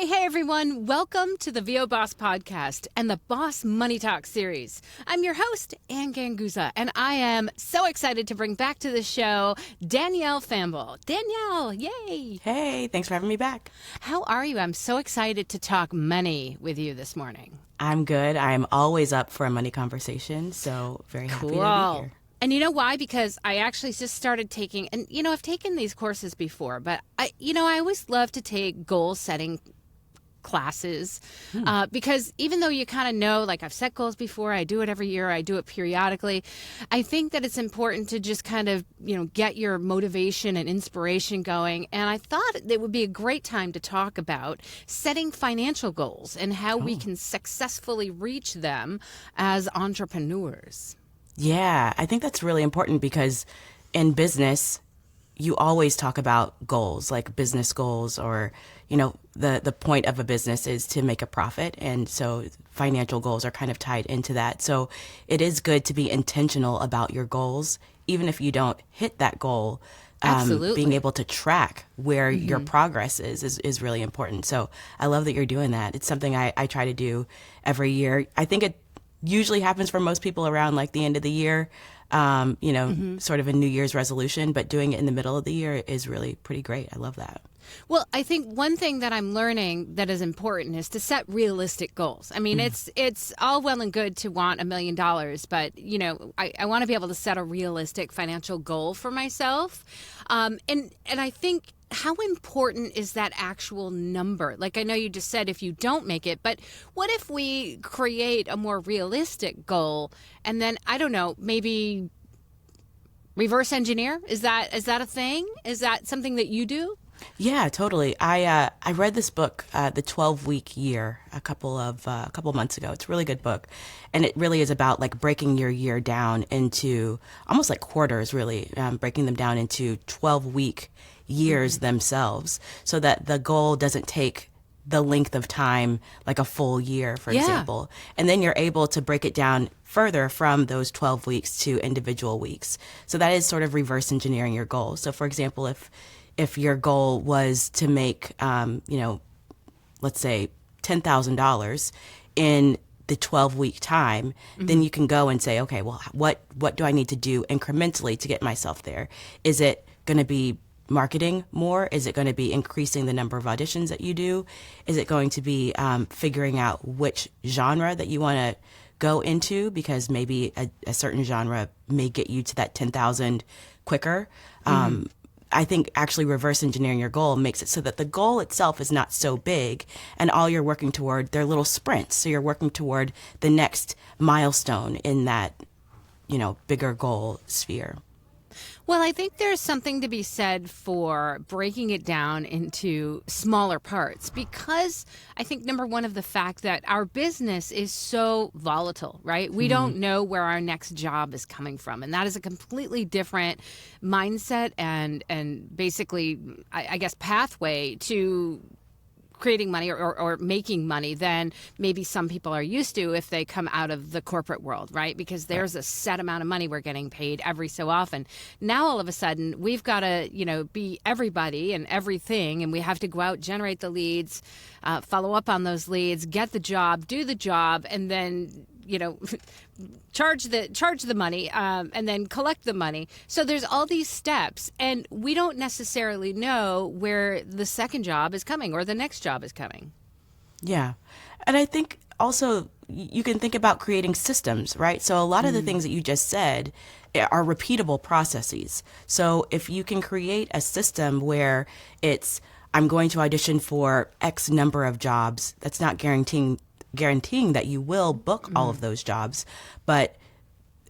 Hey everyone, welcome to the VO Boss Podcast and the Boss Money Talk series. I'm your host, Ann Ganguza, and I am so excited to bring back to the show Danielle Famble. Danielle, yay! Hey, thanks for having me back. How are you? I'm so excited to talk money with you this morning. I'm good. I'm always up for a money conversation, so very happy to be here. And you know why? Because I actually just started taking, and I've taken these courses before, but I always love to take goal setting classes because even though you kind of know, like I've set goals before, I do it every year, I do it periodically, I think that it's important to just kind of, get your motivation and inspiration going. And I thought it would be a great time to talk about setting financial goals and how we can successfully reach them as entrepreneurs. Yeah, I think that's really important because in business, you always talk about goals, like business goals, or, the point of a business is to make a profit. And so financial goals are kind of tied into that. So it is good to be intentional about your goals, even if you don't hit that goal. Absolutely. Being able to track where your progress is really important. So I love that you're doing that. It's something I try to do every year. I think it usually happens for most people around like the end of the year, sort of a New Year's resolution, but doing it in the middle of the year is really pretty great. I love that. Well, I think one thing that I'm learning that is important is to set realistic goals. I mean, it's all well and good to want $1 million, but, I want to be able to set a realistic financial goal for myself. And I think, how important is that actual number? Like, I know you just said if you don't make it, but what if we create a more realistic goal and then, I don't know, maybe reverse engineer? Is that a thing? Is that something that you do? Yeah, totally. I read this book, The 12-Week Year, a couple months ago. It's a really good book. And it really is about like breaking your year down into almost like quarters, really, breaking them down into 12-week years themselves, so that the goal doesn't take the length of time, like a full year, for example. And then you're able to break it down further from those 12 weeks to individual weeks. So that is sort of reverse engineering your goal. So for example, if your goal was to make, let's say $10,000 in the 12-week time, then you can go and say, okay, well, what do I need to do incrementally to get myself there? Is it going to be marketing more? Is it going to be increasing the number of auditions that you do? Is it going to be figuring out which genre that you want to go into? Because maybe a certain genre may get you to that 10,000 quicker. I think actually reverse engineering your goal makes it so that the goal itself is not so big, and all you're working toward, they're little sprints. So you're working toward the next milestone in that, bigger goal sphere. Well, I think there's something to be said for breaking it down into smaller parts, because I think, number one, of the fact that our business is so volatile, right? We don't know where our next job is coming from. And that is a completely different mindset and basically, I guess, pathway to creating money or making money than maybe some people are used to if they come out of the corporate world, right? Because there's a set amount of money we're getting paid every so often. Now, all of a sudden, we've got to, be everybody and everything, and we have to go out, generate the leads, follow up on those leads, get the job, do the job, and then charge the money, and then collect the money. So there's all these steps, and we don't necessarily know where the second job is coming or the next job is coming. Yeah. And I think also you can think about creating systems, right? So a lot of the things that you just said are repeatable processes. So if you can create a system where it's, I'm going to audition for X number of jobs, that's not guaranteeing that you will book all of those jobs, but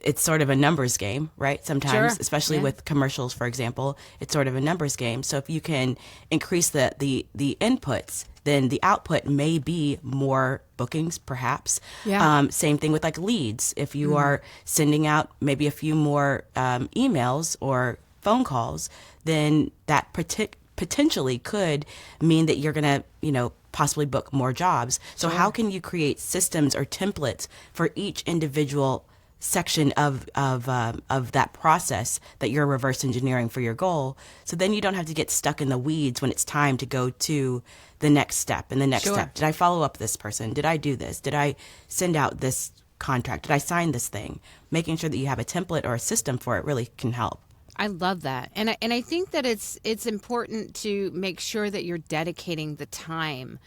it's sort of a numbers game, right? Sometimes, especially with commercials, for example, it's sort of a numbers game. So if you can increase the inputs, then the output may be more bookings, perhaps. Same thing with like leads. If you are sending out maybe a few more emails or phone calls, then that potentially could mean that you're going to, possibly book more jobs. So how can you create systems or templates for each individual section of that process that you're reverse engineering for your goal. So then you don't have to get stuck in the weeds when it's time to go to the next step and the next Sure. step. Did I follow up this person? Did I do this? Did I send out this contract? Did I sign this thing? Making sure that you have a template or a system for it really can help. I love that. And I think that it's important to make sure that you're dedicating the time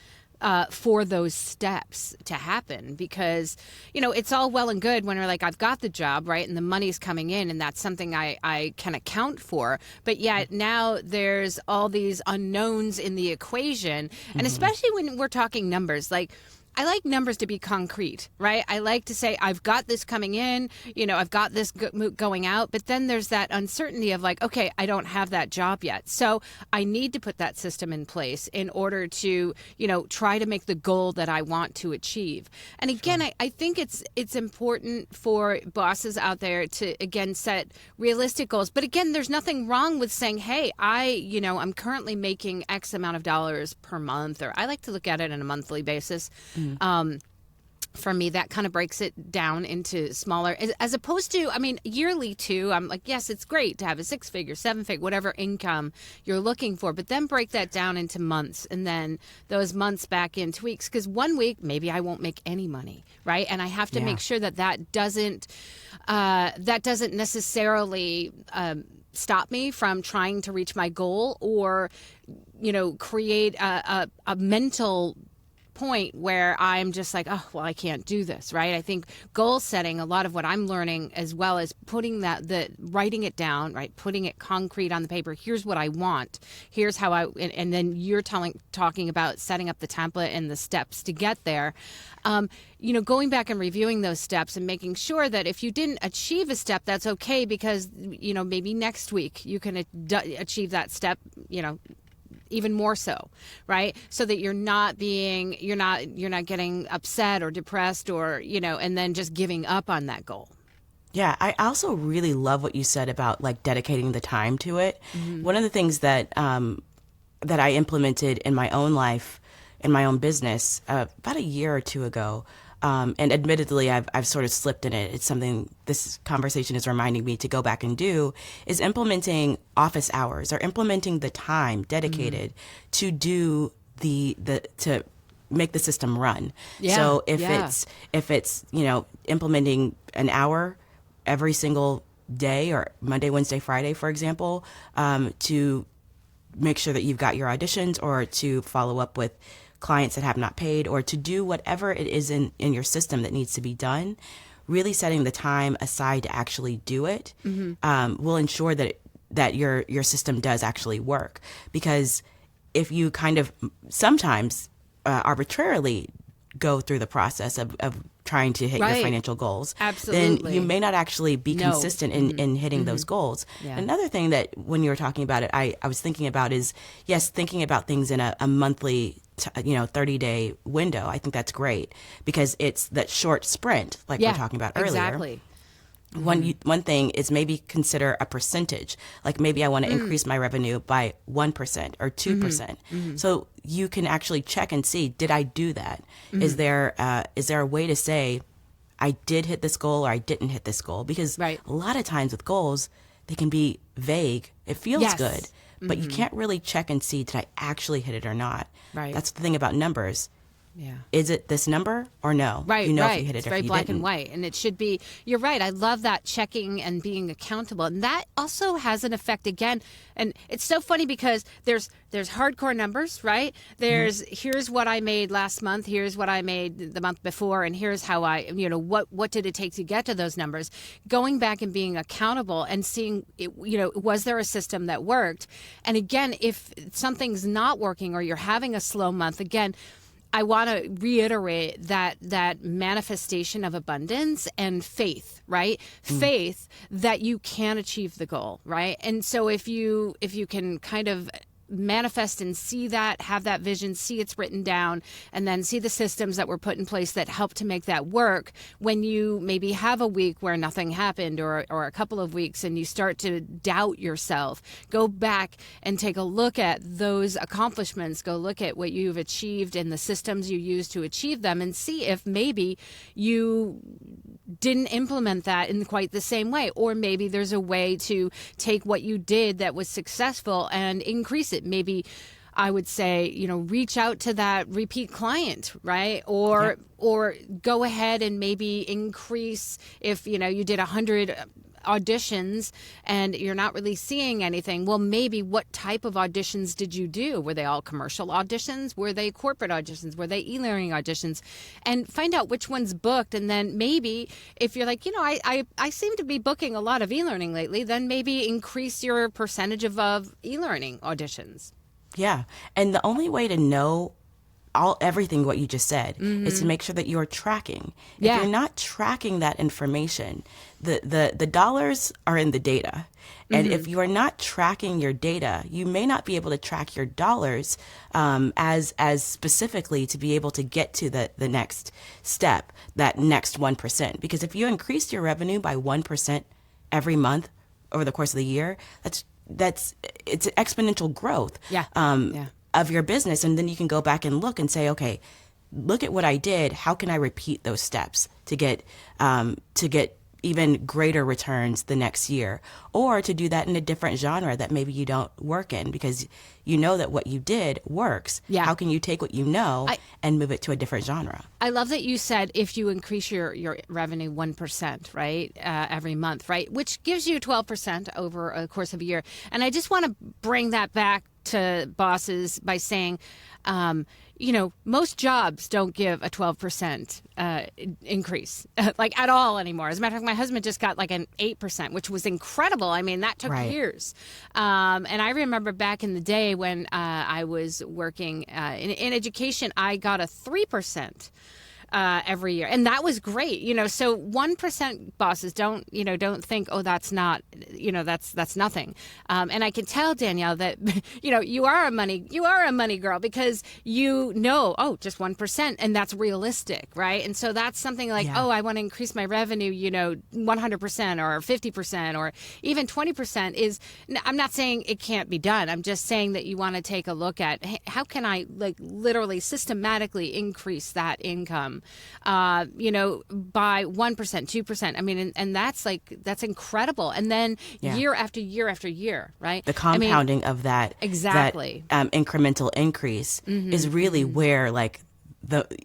for those steps to happen, because, it's all well and good when we're like, I've got the job, right? And the money's coming in and that's something I can account for. But yet now there's all these unknowns in the equation. And especially when we're talking numbers, like, I like numbers to be concrete, right? I like to say, I've got this coming in, I've got this going out, but then there's that uncertainty of like, okay, I don't have that job yet. So I need to put that system in place in order to, try to make the goal that I want to achieve. And again, sure. I think it's important for bosses out there to, again, set realistic goals. But again, there's nothing wrong with saying, hey, I'm currently making X amount of dollars per month, or I like to look at it on a monthly basis. For me, that kind of breaks it down into smaller, as opposed to, yearly too. I'm like, yes, it's great to have a 6-figure, 7-figure, whatever income you're looking for, but then break that down into months, and then those months back into weeks. Because one week, maybe I won't make any money, right? And I have to make sure that doesn't necessarily stop me from trying to reach my goal, or, create a mental point where I'm just like, oh, well, I can't do this, right? I think goal setting, a lot of what I'm learning, as well as putting writing it down, right? Putting it concrete on the paper. Here's what I want. Here's how and then you're talking about setting up the template and the steps to get there. Going back and reviewing those steps and making sure that if you didn't achieve a step, that's okay, because, maybe next week you can achieve that step, even more so, right? So that you're not getting upset or depressed, or, and then just giving up on that goal. Yeah, I also really love what you said about like dedicating the time to it. Mm-hmm. One of the things that I implemented in my own life, in my own business, about a year or two ago, and admittedly, I've sort of slipped in it. It's something this conversation is reminding me to go back and do, is implementing office hours, or implementing the time dedicated to do to make the system run. Yeah, so if it's implementing an hour every single day, or Monday, Wednesday, Friday, for example, to make sure that you've got your auditions, or to follow up with clients that have not paid, or to do whatever it is in your system that needs to be done, really setting the time aside to actually do it will ensure that your system does actually work. Because if you kind of sometimes arbitrarily go through the process of trying to hit your financial goals, absolutely, then you may not actually be consistent in hitting those goals. Yeah. Another thing that when you were talking about it, I was thinking about is, yes, thinking about things in a monthly 30-day window. I think that's great, because it's that short sprint, like we're talking about earlier. Exactly. One thing is maybe consider a percentage. Like maybe I want to increase my revenue by 1% or 2%. So you can actually check and see, did I do that? Is there a way to say, I did hit this goal or I didn't hit this goal? Because a lot of times with goals, they can be vague. It feels good, but you can't really check and see, did I actually hit it or not? Right. That's the thing about numbers. Yeah. Is it this number or no? Right, if you hit it, it's or very if you black didn't. and white, and it should be. You're right. I love that, checking and being accountable, and that also has an effect again. And it's so funny because there's hardcore numbers, right? There's here's what I made last month, here's what I made the month before, and here's how I what did it take to get to those numbers. Going back and being accountable and seeing was there a system that worked? And again, if something's not working or you're having a slow month, again, I want to reiterate that manifestation of abundance and faith, right? Faith that you can achieve the goal, right? And so if you can kind of manifest and see that, have that vision, see it's written down, and then see the systems that were put in place that help to make that work, when you maybe have a week where nothing happened, or a couple of weeks, and you start to doubt yourself, go back and take a look at those accomplishments, go look at what you've achieved and the systems you use to achieve them, and see if maybe you didn't implement that in quite the same way. Or maybe there's a way to take what you did that was successful and increase it. Maybe I would say, reach out to that repeat client, right? Or go ahead and maybe increase if, you did 100 auditions and you're not really seeing anything. Well, maybe what type of auditions did you do? Were they all commercial auditions? Were they corporate auditions? Were they e-learning auditions? And find out which one's booked. And then maybe if you're like, I seem to be booking a lot of e-learning lately, then maybe increase your percentage of e-learning auditions. Yeah. And the only way to know everything what you just said is to make sure that you're tracking. If you're not tracking that information, the dollars are in the data. And if you are not tracking your data, you may not be able to track your dollars as specifically to be able to get to the next step, that next 1%. Because if you increase your revenue by 1% every month over the course of the year, it's exponential growth. Of your business. And then you can go back and look and say, okay, look at what I did. How can I repeat those steps to get even greater returns the next year, or to do that in a different genre that maybe you don't work in because you know that what you did works. How can you take what you know and move it to a different genre? I love that you said if you increase your revenue 1%, right, every month, right, which gives you 12% over the course of a year. And I just want to bring that back to bosses by saying, most jobs don't give a 12% increase, like at all anymore. As a matter of fact, my husband just got like an 8%, which was incredible. I mean, that took years. And I remember back in the day when I was working in education, I got a 3%. Every year. And that was great. So 1% bosses don't think, oh, that's not, that's nothing. And I can tell, Danielle, that, you are a money girl because just 1%, and that's realistic, right? And so that's something like, I want to increase my revenue, 100% or 50% or even 20% is, I'm not saying it can't be done. I'm just saying that you want to take a look at, hey, how can I literally systematically increase that income? By 1%, 2%. I mean, and that's incredible. And then year after year after year, right? The compounding of that exactly that incremental increase is really where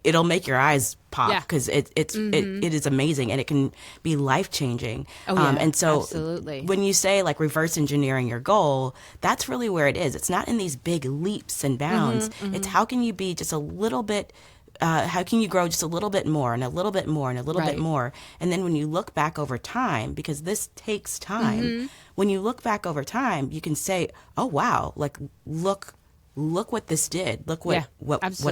it'll make your eyes pop because it is amazing and it can be life changing. And so absolutely. When you say reverse engineering your goal, that's really where it is. It's not in these big leaps and bounds. It's how can you be just a little bit. How can you grow just a little bit more and a little bit more and a little bit more? And then when you look back over time, because this takes time, when you look back over time, you can say, oh, wow, look what this did. Look what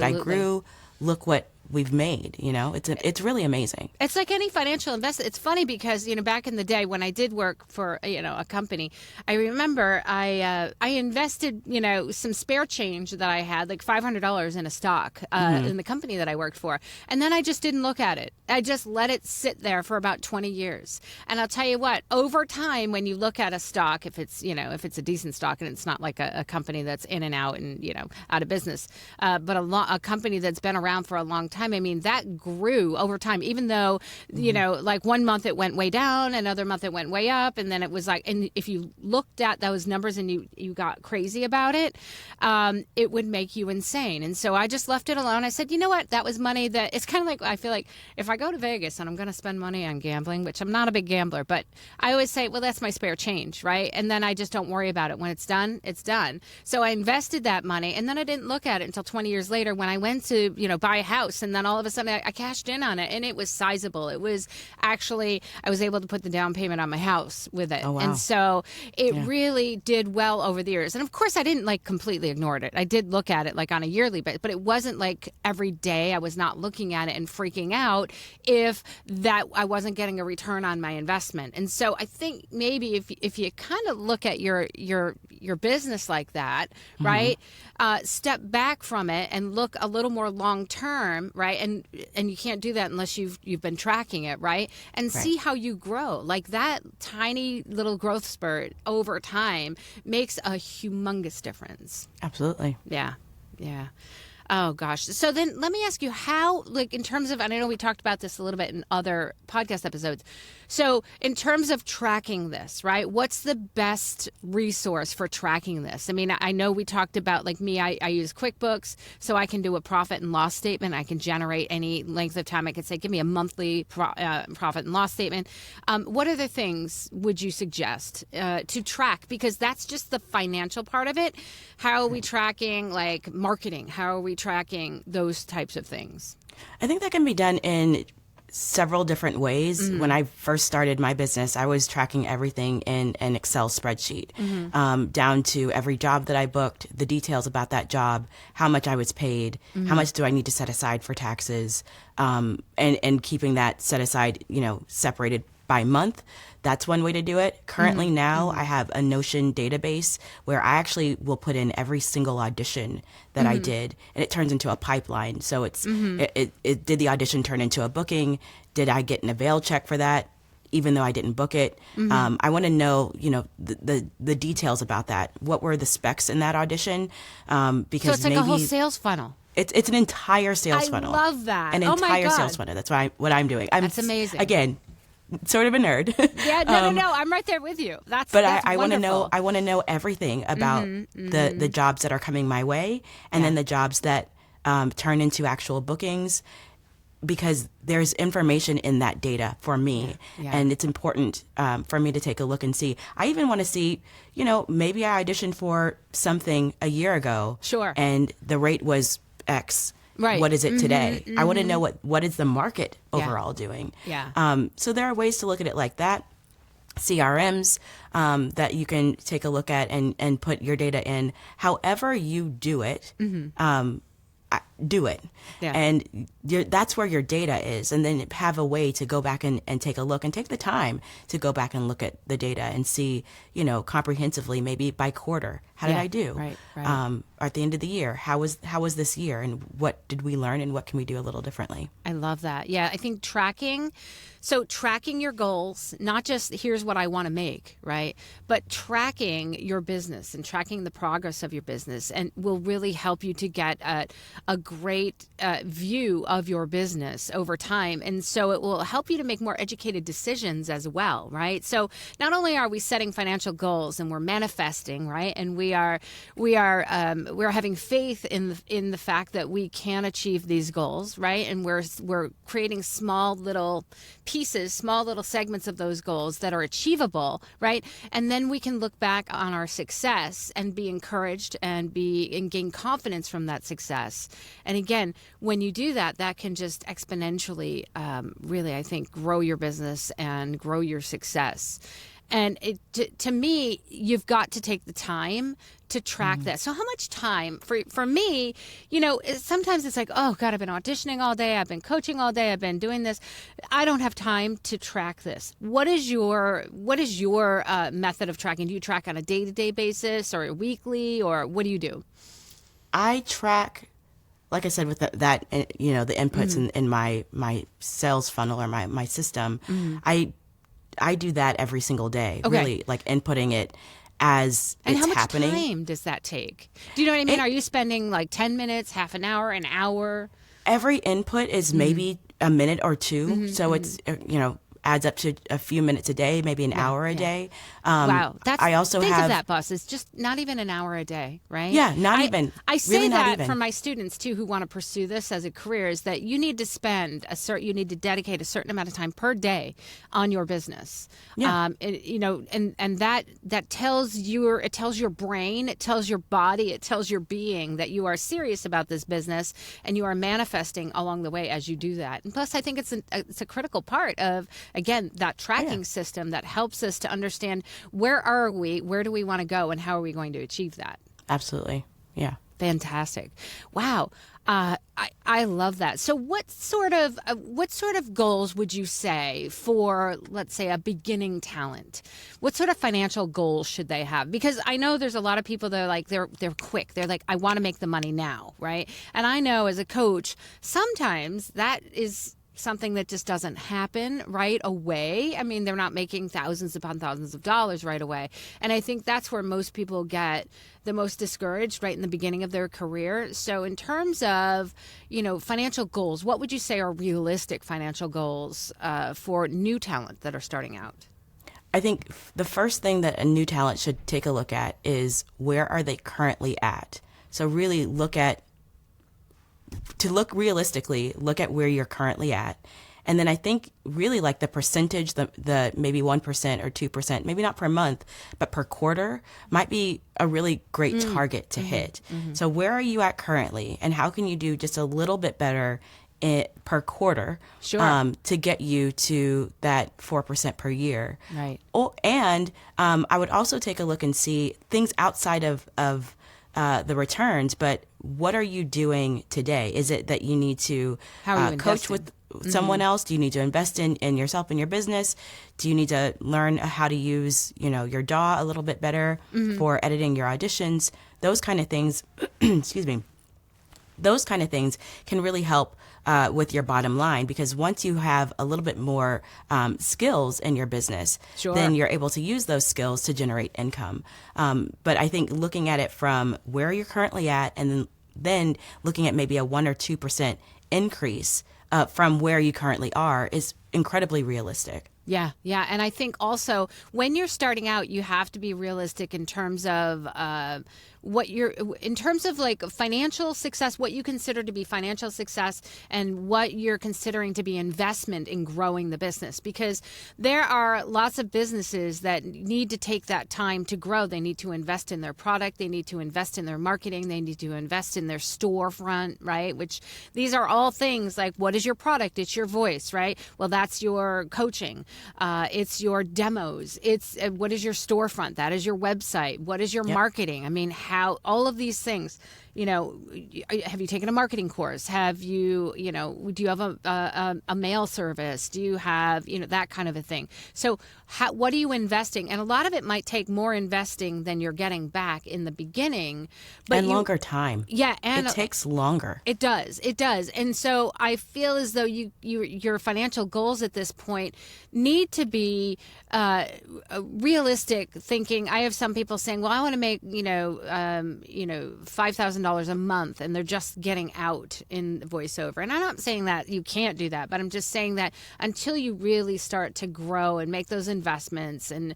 I grew. Look what we've made. It's really amazing. It's like any financial investment. It's funny because back in the day when I did work for a company, I remember I invested some spare change that I had, like $500 in a stock in the company that I worked for, and then I just didn't look at it. I just let it sit there for about 20 years. And I'll tell you what, over time, when you look at a stock, if it's a decent stock and it's not like a company that's in and out and out of business, but a company that's been around for a long time. I mean, that grew over time, even though, 1 month it went way down, another month it went way up. And then it was and if you looked at those numbers and you got crazy about it, it would make you insane. And so I just left it alone. I said, you know what? That was money that it's kind of like, I feel like if I go to Vegas and I'm going to spend money on gambling, which I'm not a big gambler, but I always say, well, that's my spare change, right? And then I just don't worry about it. When it's done, it's done. So I invested that money and then I didn't look at it until 20 years later when I went to, buy a house. And then all of a sudden I cashed in on it and it was sizable. It was actually, I was able to put the down payment on my house with it. Oh, wow. And so it really did well over the years. And of course I didn't completely ignore it. I did look at it on a yearly basis, but it wasn't every day I was not looking at it and freaking out if that I wasn't getting a return on my investment. And so I think maybe if you kind of look at your business like that, right? Step back from it and look a little more long term, right? And you can't do that unless you've been tracking it, right? And see how you grow. Like that tiny little growth spurt over time makes a humongous difference. Absolutely. Yeah. Yeah. Oh gosh. So then let me ask you how, like in terms of, and I know we talked about this a little bit in other podcast episodes. So in terms of tracking this, right? What's the best resource for tracking this? I mean, I know we talked about like me, I use QuickBooks so I can do a profit and loss statement. I can generate any length of time. I could say, give me a monthly profit and loss statement. What other things would you suggest to track? Because that's just the financial part of it. How are we tracking like marketing? How are we tracking those types of things? I think that can be done in several different ways. When I first started my business, I was tracking everything in an Excel spreadsheet, down to every job that I booked, the details about that job, how much I was paid, how much do I need to set aside for taxes, and keeping that set aside, separated by month. That's one way to do it. Currently now I have a Notion database where I actually will put in every single audition that I did, and it turns into a pipeline. So it's it did the audition turn into a booking? Did I get an avail check for that, even though I didn't book it? I want to know, the details about that. What were the specs in that audition? Because so it's like a whole sales funnel. It's an entire sales funnel. I love that. An entire sales funnel. That's what I'm doing. That's amazing. Again, sort of a nerd. Yeah, no. I'm right there with you. That's I want to wonderful. know. I want to know everything about the jobs that are coming my way, and then the jobs that turn into actual bookings, because there's information in that data for me, and it's important for me to take a look and see. I even want to see, maybe I auditioned for something a year ago, sure, and the rate was X. Right. What is it today? I want to know what is the market overall doing. Yeah. So there are ways to look at it like that. CRMs that you can take a look at and put your data in. However you do it, do it. Yeah. And that's where your data is. And then have a way to go back and take a look and take the time to go back and look at the data and see, comprehensively, maybe by quarter, how did I do? Right. Or at the end of the year, how was this year, and what did we learn, and what can we do a little differently? I love that. Yeah, I think tracking your goals, not just here's what I want to make, right? But tracking your business and tracking the progress of your business and will really help you to get a great view of your business over time. And so it will help you to make more educated decisions as well, right? So not only are we setting financial goals and we're manifesting, right? And we're having faith in the fact that we can achieve these goals, right? And we're creating small little pieces, small little segments of those goals that are achievable, right? And then we can look back on our success and be encouraged and gain confidence from that success. And again, when you do that, that can just exponentially, really, I think, grow your business and grow your success. And to me, you've got to take the time to track that. So how much time for me, sometimes it's like, oh God, I've been auditioning all day. I've been coaching all day. I've been doing this. I don't have time to track this. What is your method of tracking? Do you track on a day-to-day basis or weekly, or what do you do? I track, like I said, with the inputs in my sales funnel or my system. I do that every single day, really, like inputting it as and it's happening. And how much time does that take? Do you know what I mean? Are you spending like 10 minutes, half an hour, an hour? Every input is maybe a minute or two. So it's, adds up to a few minutes a day, maybe an hour a day. Wow. I also think have of that, boss. It's just not even an hour a day, right? Yeah, not even. I say really that for my students too, who want to pursue this as a career, is that you need to you need to dedicate a certain amount of time per day on your business. Yeah. And that tells your brain, it tells your body, it tells your being that you are serious about this business and you are manifesting along the way as you do that. And plus, I think it's a critical part of, again, that tracking system that helps us to understand where are we, where do we want to go, and how are we going to achieve that. Absolutely. Yeah. Fantastic. Wow. I love that. So what sort of goals would you say for, let's say, a beginning talent? What sort of financial goals should they have? Because I know there's a lot of people that are like, they're quick. They're like, I want to make the money now, right? And I know as a coach, sometimes that is something that just doesn't happen right away. I mean, they're not making thousands upon thousands of dollars right away. And I think that's where most people get the most discouraged right in the beginning of their career. So in terms of, financial goals, what would you say are realistic financial goals for new talent that are starting out? I think the first thing that a new talent should take a look at is where are they currently at? So really look realistically, look at where you're currently at. And then I think really like the percentage, the maybe 1% or 2%, maybe not per month, but per quarter might be a really great target to hit. So where are you at currently, and how can you do just a little bit better per quarter to get you to that 4% per year? Right. Oh, and I would also take a look and see things outside of the returns, but what are you doing today? Is it that you need to coach with someone else? Do you need to invest in yourself and your business? Do you need to learn how to use, your DAW a little bit better for editing your auditions? Those kind of things, excuse me, those kind of things can really help with your bottom line, because once you have a little bit more skills in your business, then you're able to use those skills to generate income. But I think looking at it from where you're currently at, and then looking at maybe a 1 or 2% increase from where you currently are is incredibly realistic. Yeah. And I think also when you're starting out, you have to be realistic in terms of in terms of like financial success, what you consider to be financial success, and what you're considering to be investment in growing the business. Because there are lots of businesses that need to take that time to grow. They need to invest in their product. They need to invest in their marketing. They need to invest in their storefront, right? Which these are all things like, what is your product? It's your voice, right? Well, that's your coaching. It's your demos. It's what is your storefront? That is your website. What is your marketing? I mean, how all of these things, have you taken a marketing course? Have you, do you have a mail service? Do you have, that kind of a thing? So what are you investing? And a lot of it might take more investing than you're getting back in the beginning. But longer time. Yeah. And it takes longer. It does. And so I feel as though your financial goals at this point need to be realistic thinking. I have some people saying, well, I want to make, $5,000 a month, and they're just getting out in voiceover. And I'm not saying that you can't do that, but I'm just saying that until you really start to grow and make those investments, and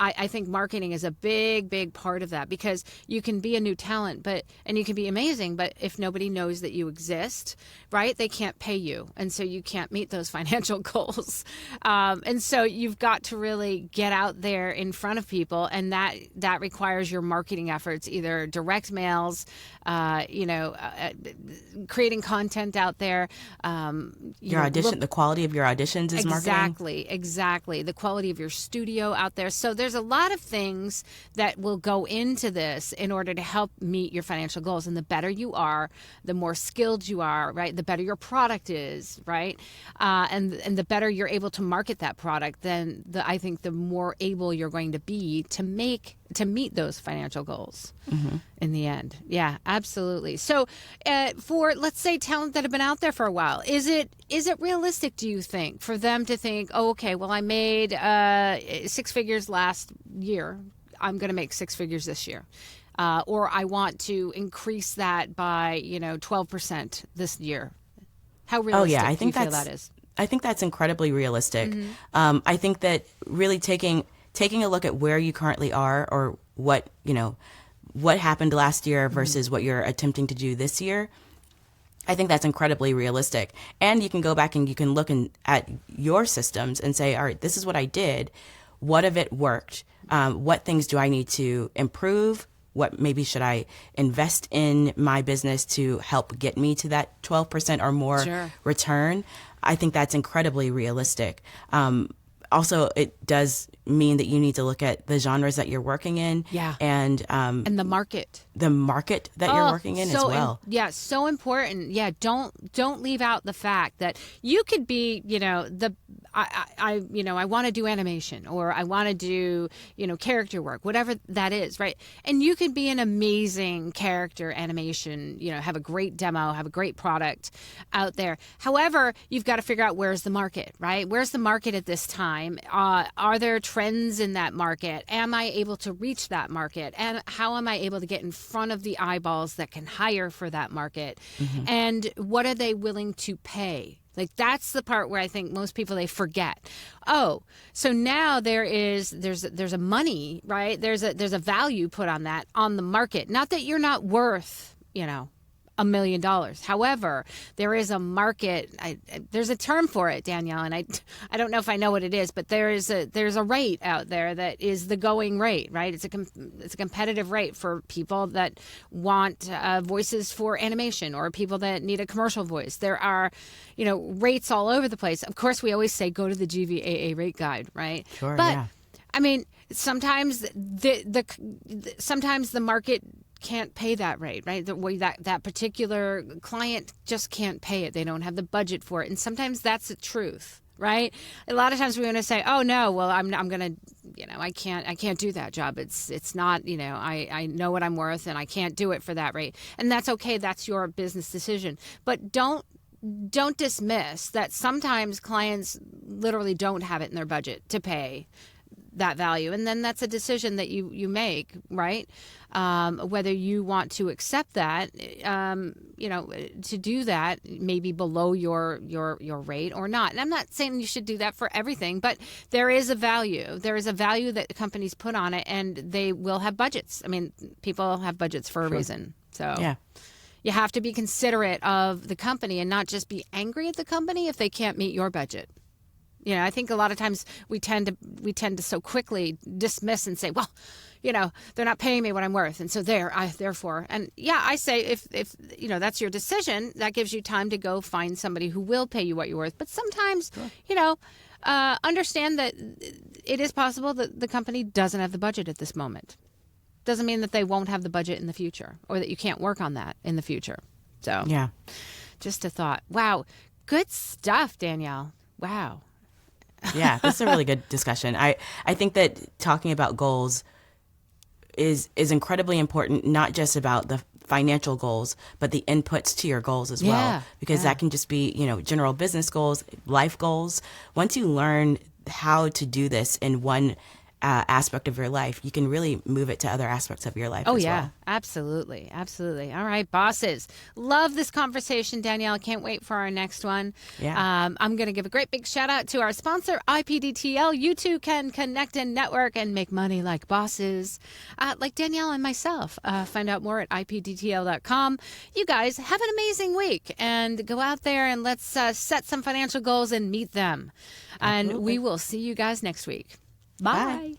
I think marketing is a big, big part of that, because you can be a new talent, and you can be amazing, but if nobody knows that you exist, right, they can't pay you. And so you can't meet those financial goals. And so you've got to really get out there in front of people. And that requires your marketing efforts, either direct mails, creating content out there. Your audition, the quality of your auditions is marketing. Exactly. The quality of your studio out there. So there's a lot of things that will go into this in order to help meet your financial goals. And the better you are, the more skilled you are, right? The better your product is, right? And the better you're able to market that product, then I think the more able you're going to be to meet those financial goals in the end. Yeah, absolutely. So for, let's say, talent that have been out there for a while, is it realistic, do you think, for them to think, oh, okay, well, I made 6 figures last year, I'm going to make 6 figures this year. Or I want to increase that by, 12% this year. How realistic do you feel that is? I think that's incredibly realistic. I think that really taking a look at where you currently are, or what happened last year versus what you're attempting to do this year, I think that's incredibly realistic. And you can go back and you can look at your systems and say, all right, this is what I did. What of it worked? What things do I need to improve? What maybe should I invest in my business to help get me to that 12% or more return? I think that's incredibly realistic. Also, it does mean that you need to look at the genres that you're working in, and the market that you're working in as well. So important. Yeah, don't leave out the fact that you could be, I want to do animation, or I want to do, character work, whatever that is, right? And you could be an amazing character animation, have a great demo, have a great product out there. However, you've got to figure out where's the market, right? Where's the market at this time? Are there trends in that market? Am I able to reach that market? And how am I able to get in front of the eyeballs that can hire for that market? And what are they willing to pay? Like, that's the part where I think most people, they forget. Oh, so now there's a money, right? There's a value put on that, on the market. Not that you're not worth, $1 million. However, there is a market. There's a term for it, Danielle, and I don't know if I know what it is, but there's a rate out there that is the going rate, right? It's a competitive rate for people that want voices for animation, or people that need a commercial voice. There are, rates all over the place. Of course, we always say go to the GVAA rate guide, right? Sure. But Yeah. I mean, sometimes sometimes the market can't pay that rate, right? That particular client just can't pay it. They don't have the budget for it. And sometimes that's the truth, right? A lot of times we want to say, oh no, well, I'm going to, I can't do that job. It's not, I know what I'm worth, and I can't do it for that rate. And that's okay. That's your business decision. But don't dismiss that sometimes clients literally don't have it in their budget to pay that value. And then that's a decision that you make, right? Whether you want to accept that, to do that maybe below your rate or not. And I'm not saying you should do that for everything, but there is a value. There is a value that companies put on it, and they will have budgets. I mean, people have budgets for a reason. So Yeah. you have to be considerate of the company and not just be angry at the company if they can't meet your budget. I think a lot of times we tend to so quickly dismiss and say, well, they're not paying me what I'm worth, and so therefore. And yeah, I say if that's your decision, that gives you time to go find somebody who will pay you what you're worth. But sometimes, understand that it is possible that the company doesn't have the budget at this moment. Doesn't mean that they won't have the budget in the future, or that you can't work on that in the future. So Yeah. Just a thought. Wow, good stuff, Danielle. Wow. Yeah, this is a really good discussion. I think that talking about goals is incredibly important, not just about the financial goals, but the inputs to your goals as well, because that can just be, general business goals, life goals. Once you learn how to do this in one aspect of your life, you can really move it to other aspects of your life as well. Absolutely. Absolutely. All right, bosses. Love this conversation, Danielle. Can't wait for our next one. Yeah. I'm going to give a great big shout out to our sponsor, IPDTL. You too can connect and network and make money like bosses, like Danielle and myself. Find out more at IPDTL.com. You guys have an amazing week, and go out there and let's set some financial goals and meet them. Absolutely. And we will see you guys next week. Bye. Bye.